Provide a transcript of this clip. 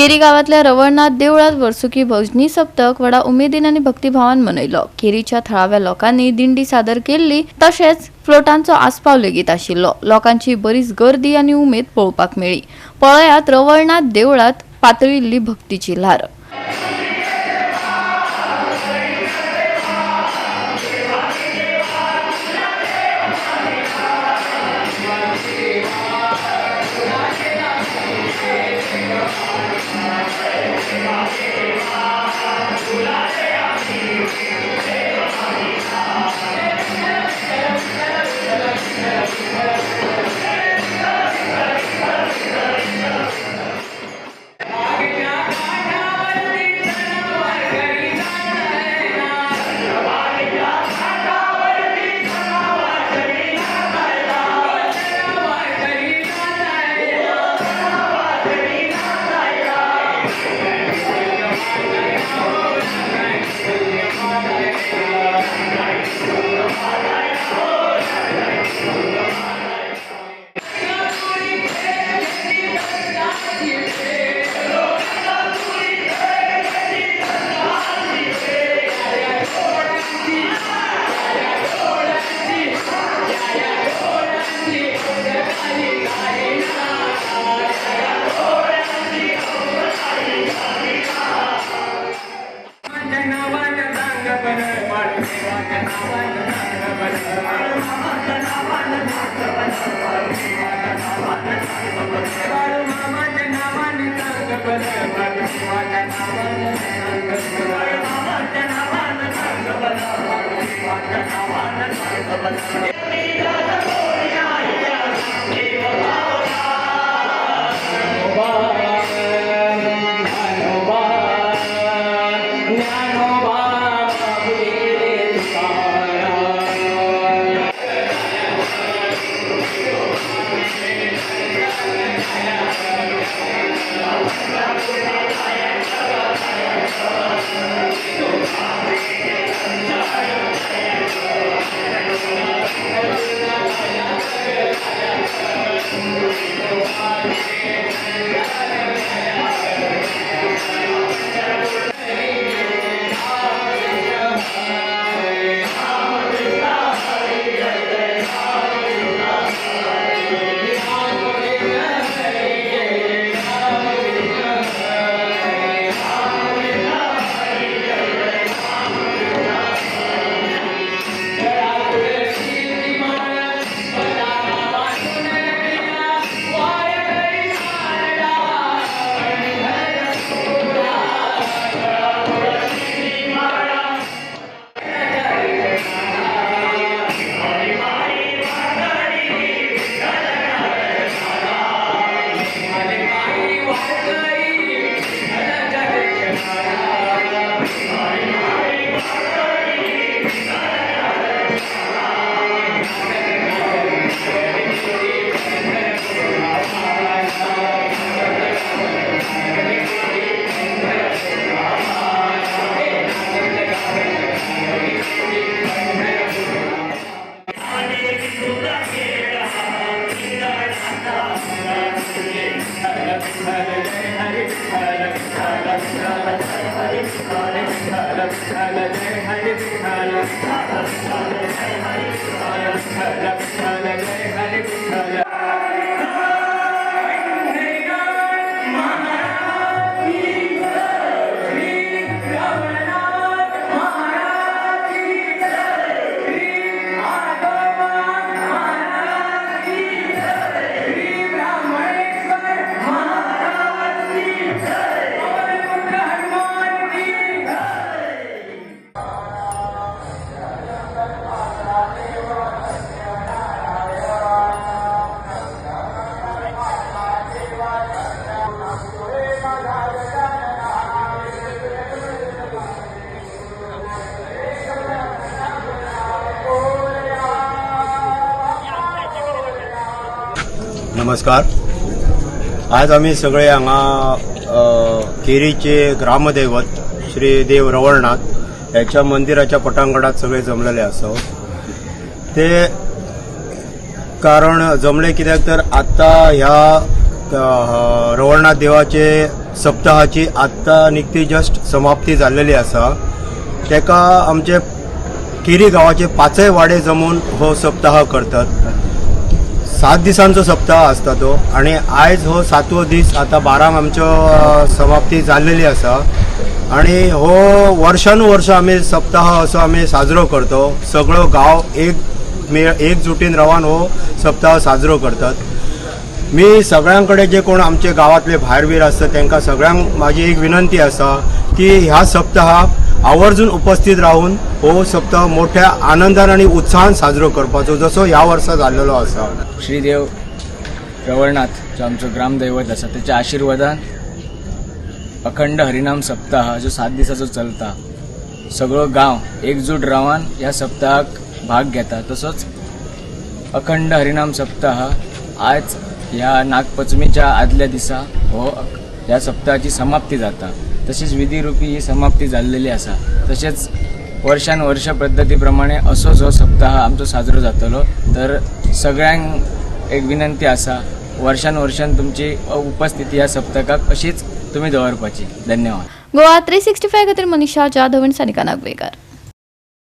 Carry गावातल्या रवळनाथ देवळात वर्सुकी भजनी सप्तक व्हडा उमेदीन आणि भक्तिभावान मनयलो। केरीच्या थळाव्या लोकांनी दिंडी सादर केली, तशेंच फ्लोटांचो आस्पाव लेगीत आशिल्लो। लोकांची बरीच गर्दी आणि उमेद पळोवपाक मेळ्ळी। पळयात रवळनाथ देवळात पातळिल्ली भक्तीची ल्हार। नमस्कार। आज आम्ही सगळे हांगा केरीचे ग्रामदैवत श्री देव रवळनाथ याच्या मंदिराच्या पटांगणात सगळे जमलेले आसा। ते कारण जमले कित्याक तर आता ह्या रवळनाथ देवाचे सप्ताहाची आत्ता निकती जस्ट समाप्ती जाल्लेली आसा. तेका आमचे केरी गांवाचे 5 वाडे जमून हो सप्ताह करतात. 7 दिसांचो सप्ताह आसता तो आणि आयज हो 7वो दीस आता 12 आमच्यो समाप्ती जाल्लेली आसा आणि हो वर्षानुवर्ष आमी सप्ताह असो आमी साजरो करतो. सगळो गांव एकजुटीन रावन हो सप्ताह साजरो करतात. मी सगळ्यांकडे जे कोण आमचे गावातले भायर बीर आसता तांकां सगळ्यांक माझी एक विनंती आसा की ह्या सप्ताहाक आवर्जून उपस्थित राहून हो सप्ताह मोठ्या आनंदान आणि उत्साहान साजरो करपाचो जसो ह्या वर्सा जाल्लेलो आसा. श्री देव रवळनाथ जो आमचो ग्रामदैवत आसा त्याच्या आशिर्वादान अखंड हरिनाम सप्ताह जो 7 दिसाचो चलता सगळो गांव एकजूट रावन ह्या सप्ताहाक भाग घेता. तसोच अखंड हरिनाम सप्ताह आज ह्या नागपंचमीच्या आदल्या दिसा ह्या सप्ताहाची समाप्ती जाता. तशीच विधिरूपी ही समाप्ती जाल्लेली आसा. तसेच वर्षानुवर्ष पद्धतीप्रमाणे असोच हो सप्ताह आमचो साजरो जातलो. तर सगळ्यांक एक विनंती आसा वर्षानुवर्षान तुमची उपस्थिती ह्या सप्तकाक अशीच तुम्ही दवरपाची. धन्यवाद. गोवा 365 खातीर मनीषा जाधव आनी सानिका नागवेकर.